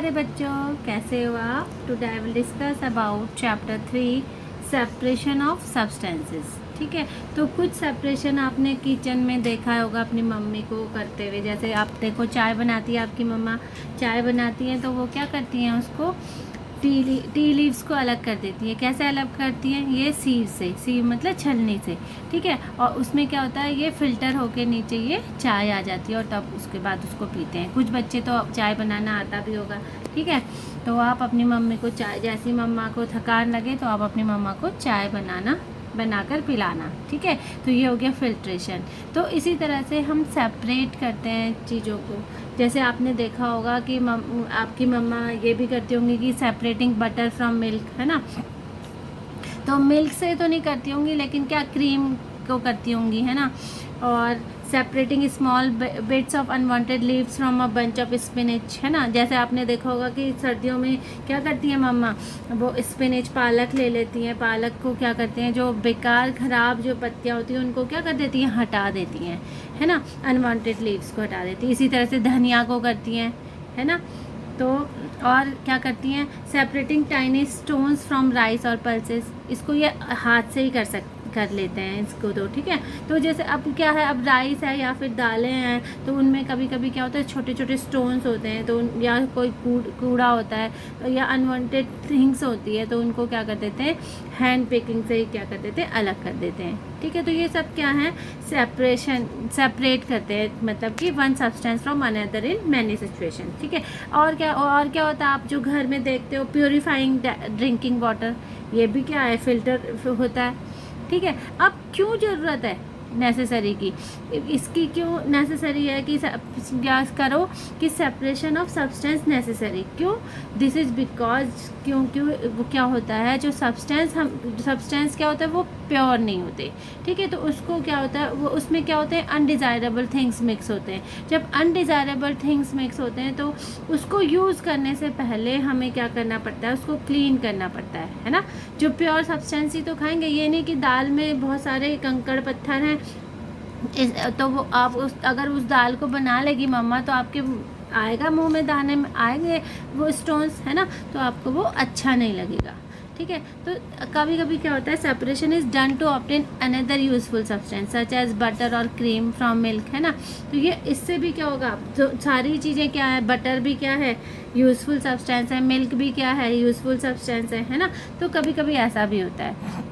प्यारे बच्चों, कैसे हो आप? Today I will discuss about chapter 3 separation of substances. ठीक है, तो कुछ सेपरेशन आपने किचन में देखा होगा अपनी मम्मी को करते हुए। जैसे आप देखो, चाय बनाती है आपकी मम्मा, चाय बनाती हैं तो वो क्या करती हैं, उसको टी लीव्स को अलग कर देती है। कैसे अलग करती हैं? ये सीव से, सीव मतलब छलनी से। ठीक है, और उसमें क्या होता है, ये फ़िल्टर होके नीचे ये चाय आ जाती है और तब उसके बाद उसको पीते हैं। कुछ बच्चे तो चाय बनाना आता भी होगा। ठीक है, तो आप अपनी मम्मी को चाय, जैसी मम्मा को थकान लगे तो आप अपनी मम्मा को चाय बनाकर पिलाना। ठीक है, तो ये हो गया फिल्ट्रेशन। तो इसी तरह से हम सेपरेट करते हैं चीज़ों को। जैसे आपने देखा होगा कि आपकी मम्मा ये भी करती होंगी कि सेपरेटिंग बटर फ्रॉम मिल्क, है ना। तो मिल्क से तो नहीं करती होंगी, लेकिन क्या क्रीम को करती होंगी, है ना। और separating small bits of unwanted leaves from a bunch of spinach, है ना। जैसे आपने देखा होगा कि सर्दियों में क्या करती है मम्मा, वो स्पिनच, पालक ले लेती हैं। पालक को क्या करते हैं, जो बेकार ख़राब जो पत्तियाँ होती हैं उनको क्या कर देती हैं, हटा देती हैं, है ना। अनवांटेड लीव्स को हटा देती हैं। इसी तरह से धनिया को करती हैं, है ना। तो और क्या करती हैं, separating tiny stones from rice और पल्सेस। इसको ये हाथ से ही कर लेते हैं इसको तो। ठीक है, तो जैसे अब क्या है, अब राइस है या फिर दालें हैं तो उनमें कभी कभी क्या होता है, छोटे छोटे स्टोन्स होते हैं, तो या कोई कूड़ा होता है या अनवांटेड थिंग्स होती है, तो उनको क्या कर देते हैं, हैंड पिकिंग से ही क्या कर देते हैं, अलग कर देते हैं। ठीक है, तो ये सब क्या है, सेपरेट करते हैं, मतलब कि one substance from another in many situation. ठीक है, और क्या होता है, आप जो घर में देखते हो प्योरीफाइंग ड्रिंकिंग वाटर, ये भी क्या है, फिल्टर होता है। ठीक है, अब क्यों ज़रूरत है नेसेसरी की, इसकी क्यों नेसेसरी है कि याद करो कि सेपरेशन ऑफ सब्सटेंस नेसेसरी क्यों, दिस इज़ बिकॉज क्योंकि वो क्या होता है, जो सब्सटेंस क्या होता है, वो प्योर नहीं होते। ठीक है, तो उसको क्या होता है, वो उसमें क्या होते हैं, अनडिज़ायरेबल थिंग्स मिक्स होते हैं। जब अनडिज़ायरेबल थिंग्स मिक्स होते हैं तो उसको यूज़ करने से पहले हमें क्या करना पड़ता है, उसको क्लीन करना पड़ता है ना। जो प्योर सब्सटेंस ही तो खाएंगे, ये नहीं कि दाल में बहुत सारे कंकड़ पत्थर हैं तो वो आप अगर उस दाल को बना लेगी मम्मा तो आपके आएगा मुंह में, दाने में आएंगे वो स्टोन्स, है ना, तो आपको वो अच्छा नहीं लगेगा। ठीक है, तो कभी कभी क्या होता है, separation is done to obtain another useful substance such as butter और क्रीम फ्रॉम मिल्क, है ना। तो ये इससे भी क्या होगा, तो सारी चीज़ें क्या है, बटर भी क्या है, यूजफुल सब्सटेंस है, मिल्क भी क्या है, यूजफुल सब्सटेंस है ना। तो कभी कभी ऐसा भी होता है।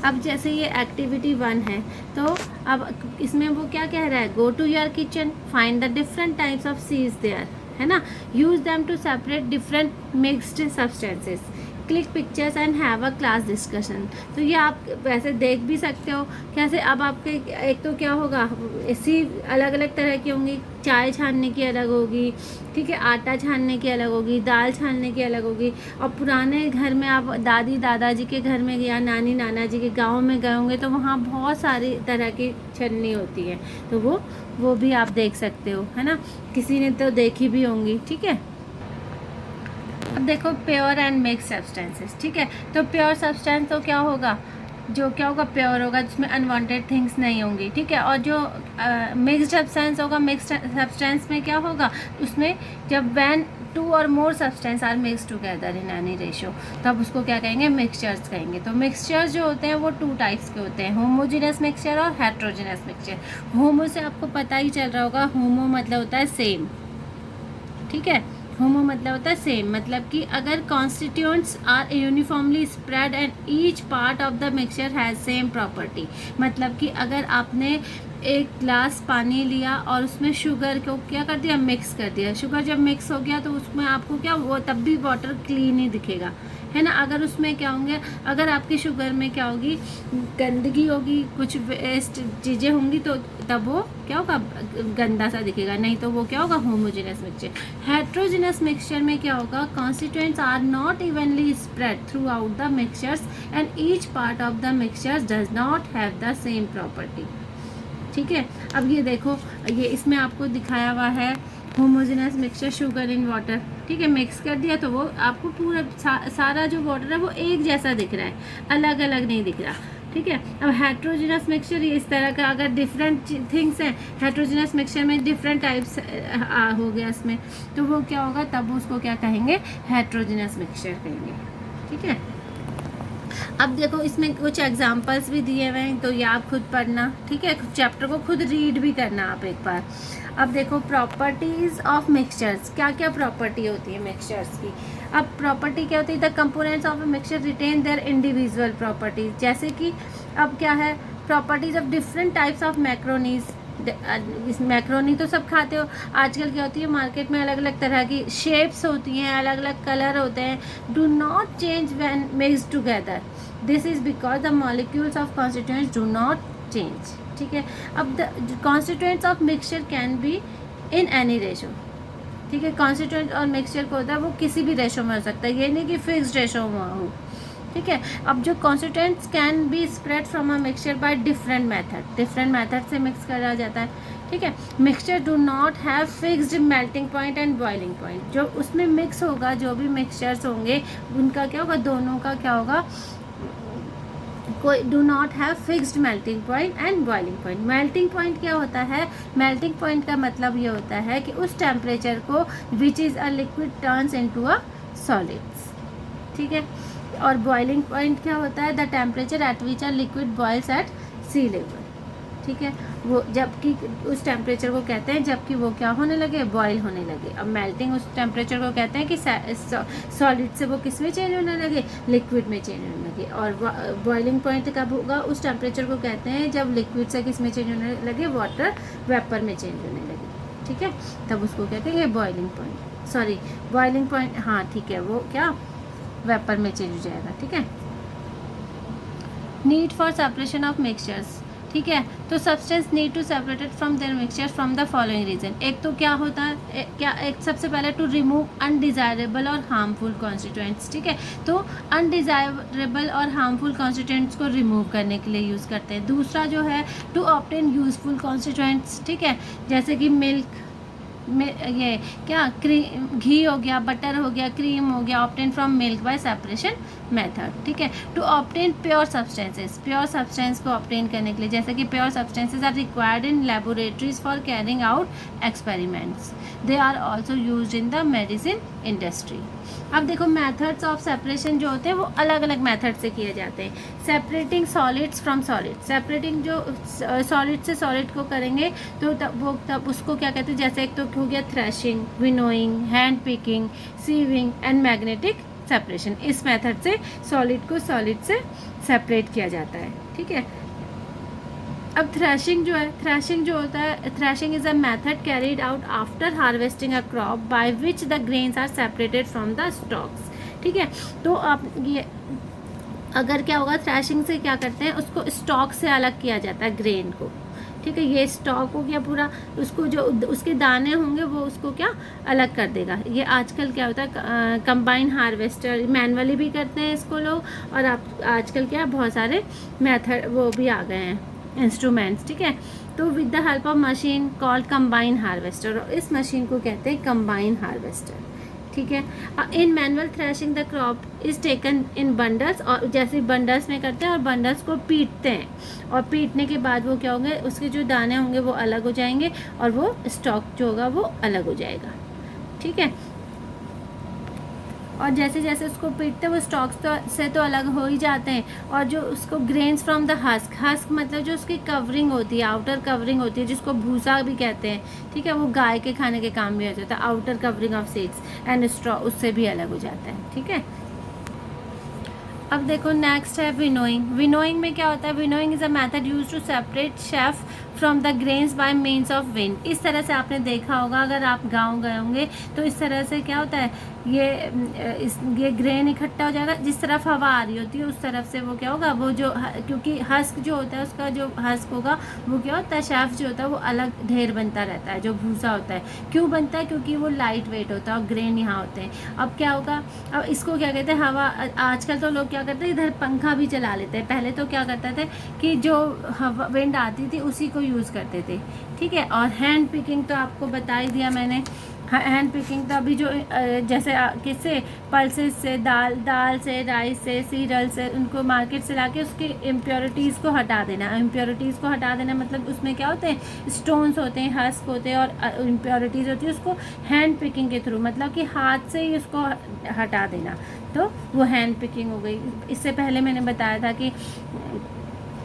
अब जैसे ये एक्टिविटी 1 है, तो अब इसमें वो क्या कह रहा है, go to your kitchen, find the different types of seeds there, है ना, use them to separate different mixed substances, click pictures and have a class discussion. तो ये आप वैसे देख भी सकते हो कैसे। अब आपके एक तो क्या होगा, इसी अलग अलग तरह की होंगी, चाय छानने की अलग होगी, ठीक है, आटा छानने की अलग होगी, दाल छानने की अलग होगी। और पुराने घर में आप दादी दादाजी के घर में या नानी नाना जी के गांव में गए होंगे तो वहाँ बहुत सारी तरह की छन्नी होती है, तो वो भी आप देख सकते हो, है ना, किसी ने तो देखी भी होंगी। ठीक है, अब देखो प्योर एंड मिक्स सब्सटेंसेस। ठीक है, तो प्योर सब्सटेंस तो क्या होगा, जो क्या होगा, प्योर होगा, जिसमें अनवांटेड थिंग्स नहीं होंगी। ठीक है, और जो मिक्स्ड सब्सटेंस होगा, मिक्स्ड सब्सटेंस में क्या होगा, उसमें जब व्हेन 2 और more substance are mix together in any ratio, तब उसको क्या कहेंगे, मिक्सचर्स कहेंगे। तो मिक्सचर्स जो होते हैं वो 2 टाइप्स के होते हैं, होमोजेनस मिक्सचर और हेट्रोजेनस मिक्सचर। होमो से आपको पता ही चल रहा होगा, होमो मतलब होता है सेम। ठीक है, होमो मतलब होता है सेम, मतलब कि अगर constituents are uniformly spread and each part of the mixture has same property. मतलब कि अगर आपने एक ग्लास पानी लिया और उसमें शुगर को क्या कर दिया, मिक्स कर दिया, शुगर जब मिक्स हो गया तो उसमें आपको क्या, वो तब भी वाटर क्लीन ही दिखेगा, है ना। अगर उसमें क्या होंगे, अगर आपकी शुगर में क्या होगी, गंदगी होगी, कुछ वेस्ट चीज़ें होंगी, तो तब वो क्या होगा, गंदा सा दिखेगा, नहीं तो वो क्या होगा, होमोजेनस मिक्सचर। हेट्रोजेनस मिक्सचर में क्या होगा, constituents are not evenly spread throughout the mixtures and each part of the mixtures does not have the same property. ठीक है, अब ये देखो, ये इसमें आपको दिखाया हुआ है homogeneous mixture, sugar in water. ठीक है, मिक्स कर दिया तो वो आपको पूरा सारा जो वाटर है वो एक जैसा दिख रहा है, अलग अलग नहीं दिख रहा। ठीक है। अब हेट्रोजिनस मिक्सचर ये इस तरह का, अगर डिफरेंट थिंग्स हैं हेट्रोजिनस मिक्सचर में, डिफरेंट टाइप्स हो गया इसमें, तो वो क्या होगा, तब उसको क्या कहेंगे, हेट्रोजिनस मिक्सचर कहेंगे। ठीक है। अब देखो इसमें कुछ एग्जांपल्स भी दिए हुए हैं, तो ये आप खुद पढ़ना। ठीक है, चैप्टर को खुद रीड भी करना आप एक बार। अब देखो प्रॉपर्टीज़ ऑफ मिक्सचर्स, क्या क्या प्रॉपर्टी होती है मिक्सचर्स की। अब प्रॉपर्टी क्या होती है, the components of a mixture retain their individual properties. जैसे कि अब क्या है, properties of different types of macaronis. इस मैक्रोनी तो सब खाते हो। आजकल क्या होती है, मार्केट में अलग अलग तरह की शेप्स होती हैं, अलग अलग कलर होते हैं। Do not change when mixed together, this is because the molecules of constituents do not change. ठीक है। अब the constituents of mixture can be in any ratio. ठीक है, कॉन्स्टिट्यूएंट और मिक्सचर को होता है वो किसी भी रेशो में हो सकता है, ये नहीं कि फिक्स्ड रेशो में हो। ठीक है। अब जो constituents can be spread from a mixture by different method से मिक्स करा जाता है। ठीक है। Mixture do not have fixed melting point and boiling point. जो उसमें मिक्स होगा, जो भी मिक्सचर्स होंगे उनका क्या होगा, दोनों का क्या होगा, कोई do not have fixed melting point and boiling point. Melting point क्या होता है, मेल्टिंग पॉइंट का मतलब ये होता है कि उस टेम्परेचर को which is a liquid turns into a solids. ठीक है। और बॉइलिंग पॉइंट क्या होता है, the temperature at which a liquid boils at sea level. ठीक है, वो जबकि उस टेम्परेचर को कहते हैं जबकि वो क्या होने लगे, बॉयल होने लगे। अब मेल्टिंग उस टेम्परेचर को कहते हैं कि सॉलिड से वो किस में चेंज होने लगे, लिक्विड में चेंज होने लगे। और बॉइलिंग पॉइंट कब होगा, उस टेम्परेचर को कहते हैं जब लिक्विड से किस में चेंज होने लगे, वाटर वेपर में चेंज होने लगे। ठीक है, तब उसको कहते हैं boiling point, sorry boiling point, हाँ ठीक है, वो क्या वेपर में चेंज हो जाएगा। ठीक है। Need for separation of mixtures. ठीक है, तो substance need to separated from their mixture from the following reason. एक तो क्या होता है, एक सबसे पहले टू रिमूव अनडिजायरेबल और हार्मफुल कॉन्स्टिट्यूएंट्स। ठीक है, तो अनडिजायरेबल और हार्मफुल कॉन्स्टिट्यूएंट्स को रिमूव करने के लिए यूज़ करते हैं। दूसरा जो है टू ऑब्टेन यूजफुल कॉन्स्टिट्यूएंट्स। ठीक है, जैसे कि मिल्क में ये क्या घी हो गया, बटर हो गया, क्रीम हो गया, obtain from milk by separation method. ठीक है, to obtain pure substances, pure substance को ऑब्टेन करने के लिए, जैसे कि pure substances are required in laboratories for carrying out experiments, they are also used in the medicine industry. अब देखो मेथड्स ऑफ सेपरेशन जो होते हैं वो अलग अलग मेथड से किए जाते हैं। Separating solids from solid, separating जो सॉलिड से सॉलिड को करेंगे तो तब उसको क्या कहते हैं, जैसे एक तो हो गया threshing, winnowing, hand picking, sieving and magnetic separation. इस मेथड से सॉलिड को सॉलिड से सेपरेट किया जाता है। ठीक है। अब थ्रेशिंग जो है, थ्रेशिंग जो होता है, threshing is a method carried out after harvesting a crop by which the grains are separated from the stalks. ठीक है, तो आप ये अगर क्या होगा, थ्रेशिंग से क्या करते हैं, उसको स्टॉक से अलग किया जाता है, ग्रेन को। ठीक है, ये स्टॉक हो गया पूरा, उसको जो उसके दाने होंगे वो उसको क्या अलग कर देगा। ये आजकल क्या होता है, कंबाइन हार्वेस्टर मैनुअली भी करते हैं इसको लोग, और आप आजकल क्या बहुत सारे मेथड वो भी आ गए हैं, इंस्ट्रूमेंट्स। ठीक है, तो with the help of machine called combine harvester, और इस मशीन को कहते हैं कंबाइन हार्वेस्टर। ठीक है, in manual threshing the crop is taken in bundles, और जैसे बंडल्स में करते हैं और बंडल्स को पीटते हैं, और पीटने के बाद वो क्या होंगे, उसके जो दाने होंगे वो अलग हो जाएंगे और वो स्टॉक जो होगा वो अलग हो जाएगा। ठीक है, और जैसे जैसे उसको पीटते हैं वो स्टॉक्स से तो अलग हो ही जाते हैं, और जो उसको grains from the husk, husk मतलब जो उसकी कवरिंग होती है, आउटर कवरिंग होती है, जिसको भूसा भी कहते हैं। ठीक है, वो गाय के खाने के काम भी हो जाता है, outer covering of seeds and straw, उससे भी अलग हो जाता है। ठीक है, अब देखो नेक्स्ट है विनोइंग। विनोइंग में क्या होता है, winnowing is a method use to separate chaff from the grains by means of wind. इस तरह से आपने देखा होगा, अगर आप गांव गए होंगे तो इस तरह से क्या होता है, ये ग्रेन इकट्ठा हो जाएगा, जिस तरफ हवा आ रही होती है उस तरफ से वो क्या होगा, वो जो क्योंकि हस्क जो होता है, उसका जो हस्क होगा वो क्या होता है, शेफ जो होता है वो अलग ढेर बनता रहता है, जो भूसा होता है। क्यों बनता है, क्योंकि वो लाइट वेट होता है और ग्रेन यहाँ होते हैं। अब क्या होगा, अब इसको क्या कहते हैं, हवा। आजकल तो लोग क्या करते हैं, इधर पंखा भी चला लेते हैं, पहले तो क्या करते थे कि जो हवा विंड आती थी उसी को यूज़ करते थे। ठीक है, और हैंड पिकिंग तो आपको बता ही दिया मैंने। हैंड पिकिंग तो अभी जो जैसे किससे, पल्सेस से, दाल से, राइस से, सीरियल से, उनको मार्केट से लाके उसकी इम्प्योरिटीज़ को हटा देना। इम्प्योरिटीज़ को हटा देना मतलब उसमें क्या होते हैं, स्टोन्स होते हैं, हस्क होते हैं और इम्प्योरिटीज़ होती है, उसको हैंड पिकिंग के थ्रू, मतलब कि हाथ से ही उसको हटा देना, तो वो हैंड पिकिंग हो गई। इससे पहले मैंने बताया था कि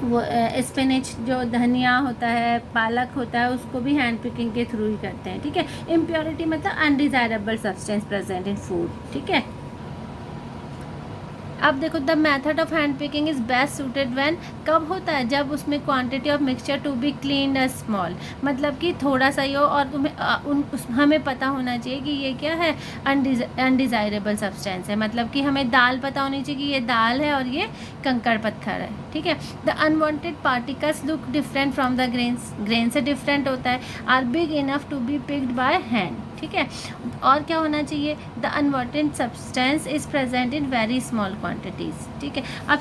वो स्पिनच जो धनिया होता है, पालक होता है, उसको भी हैंड पिकिंग के थ्रू ही करते हैं, ठीक है। इम्प्योरिटी मतलब undesirable substance present in food, ठीक है। अब देखो, the method of hand picking is best suited when, कब होता है, जब उसमें quantity of mixture to be clean as small, मतलब कि थोड़ा सा ही हो और तुम्हें हमें पता होना चाहिए कि ये क्या है, अनडिज़ायरेबल सब्सटेंस है, मतलब कि हमें दाल पता होनी चाहिए कि ये दाल है और ये कंकड़ पत्थर है, ठीक है। The unwanted particles look different from the grain से डिफरेंट होता है, are big enough to be picked by hand, ठीक है। और क्या होना चाहिए, the unwanted substance is present in very small quantities, ठीक है। अब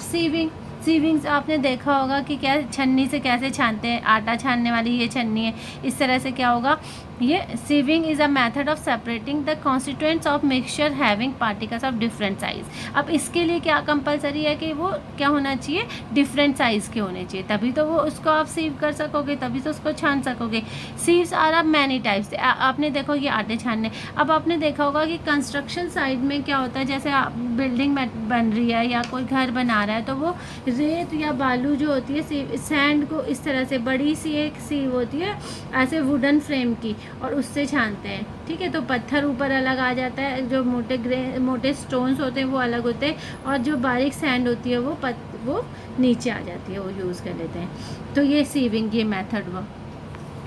सीविंग्स आपने देखा होगा कि क्या छन्नी से कैसे छानते हैं, आटा छानने वाली ये छन्नी है, इस तरह से क्या होगा, ये sieving is a method of separating the constituents of mixture having particles of different size. अब इसके लिए क्या कंपलसरी है कि वो क्या होना चाहिए, डिफरेंट साइज़ के होने चाहिए, तभी तो वो उसको आप सीव कर सकोगे, तभी तो उसको छान सकोगे। सीव्स आर अब मैनी टाइप्स, आपने देखो ये आटे छानने। अब आपने देखा होगा कि कंस्ट्रक्शन साइड में क्या होता है, जैसे बिल्डिंग बन रही है या कोई घर बना रहा है, तो वो रेत या बालू जो होती है, सैंड को इस तरह से बड़ी सी एक सीव होती है ऐसे वुडन फ्रेम की, और उससे छानते हैं, ठीक है। तो पत्थर ऊपर अलग आ जाता है, जो मोटे स्टोन्स होते हैं वो अलग होते हैं, और जो बारीक सैंड होती है वो नीचे आ जाती है, वो यूज़ कर लेते हैं। तो ये सीविंग, ये मेथड वो।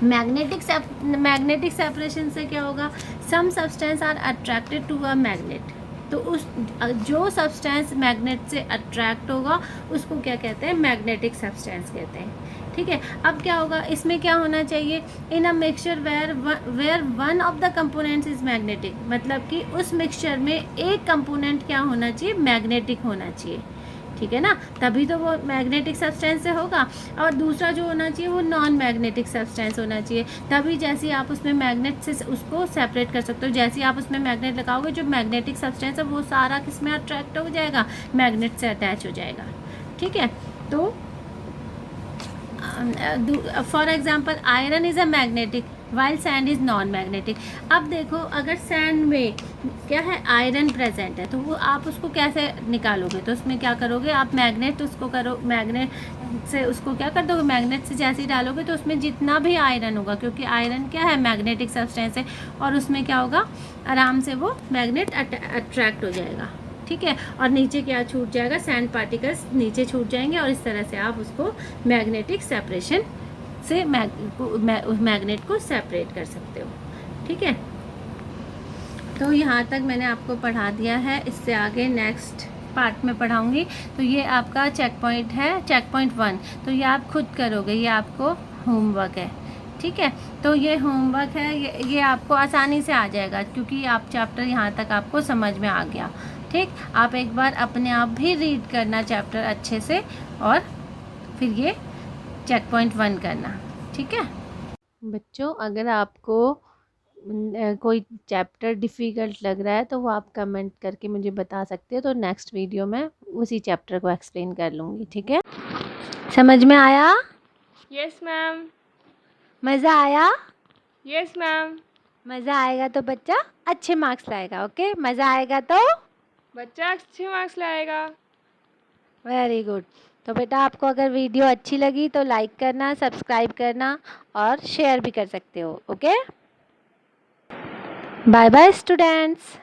मैग्नेटिक सेपरेशन से क्या होगा, some substance are attracted to a magnet, तो उस जो सब्सटेंस मैग्नेट से अट्रैक्ट होगा उसको क्या कहते हैं, मैग्नेटिक सब्सटेंस कहते हैं, ठीक है। अब क्या होगा, इसमें क्या होना चाहिए, in a mixture where one of the components is magnetic, मतलब कि उस मिक्सचर में एक कंपोनेंट क्या होना चाहिए, मैग्नेटिक होना चाहिए, ठीक है ना, तभी तो वो मैग्नेटिक सब्सटेंस से होगा। और दूसरा जो होना चाहिए वो नॉन मैग्नेटिक सब्सटेंस होना चाहिए, तभी जैसे आप उसमें मैग्नेट से उसको सेपरेट कर सकते हो। जैसे आप उसमें मैग्नेट लगाओगे, जो मैग्नेटिक सब्सटेंस है वो सारा किस में अट्रैक्ट हो जाएगा, मैग्नेट से अटैच हो जाएगा, ठीक है। तो for example iron is a magnetic while sand is non magnetic. अब देखो, अगर सैंड में क्या है, आयरन प्रेजेंट है, तो वो आप उसको कैसे निकालोगे, तो उसमें क्या करोगे आप, मैग्नेट उसको करो, मैग्नेट से उसको क्या कर दोगे, मैग्नेट से जैसे ही डालोगे तो उसमें जितना भी आयरन होगा, क्योंकि आयरन क्या है, मैग्नेटिक सब्सटेंस है, और उसमें क्या होगा, आराम से वो मैग्नेट अट्रैक्ट हो जाएगा, ठीक है। और नीचे क्या छूट जाएगा, सैंड पार्टिकल्स नीचे छूट जाएंगे, और इस तरह से आप उसको मैग्नेटिक सेपरेशन से मैग्नेट को सेपरेट कर सकते हो, ठीक है। तो यहाँ तक मैंने आपको पढ़ा दिया है, इससे आगे नेक्स्ट पार्ट में पढ़ाऊँगी। तो ये आपका चेक पॉइंट है, चेक पॉइंट 1, तो ये आप खुद करोगे, ये आपको होमवर्क है, ठीक है। तो ये होमवर्क है, ये आपको आसानी से आ जाएगा, क्योंकि आप चैप्टर यहाँ तक आपको समझ में आ गया, ठीक। आप एक बार अपने आप भी रीड करना चैप्टर अच्छे से, और फिर ये चेक पॉइंट 1 करना, ठीक है। बच्चों, अगर आपको कोई चैप्टर डिफ़िकल्ट लग रहा है तो वो आप कमेंट करके मुझे बता सकते हो, तो नेक्स्ट वीडियो में उसी चैप्टर को एक्सप्लेन कर लूँगी, ठीक है। समझ में आया? Yes ma'am. मज़ा आया? Yes ma'am. मज़ा आएगा तो बच्चा अच्छे मार्क्स लाएगा, ओके। मज़ा आएगा तो बच्चा अच्छे मार्क्स लाएगा। Very good. तो बेटा, आपको अगर वीडियो अच्छी लगी तो लाइक करना, सब्सक्राइब करना और शेयर भी कर सकते हो, ओके। Bye bye students.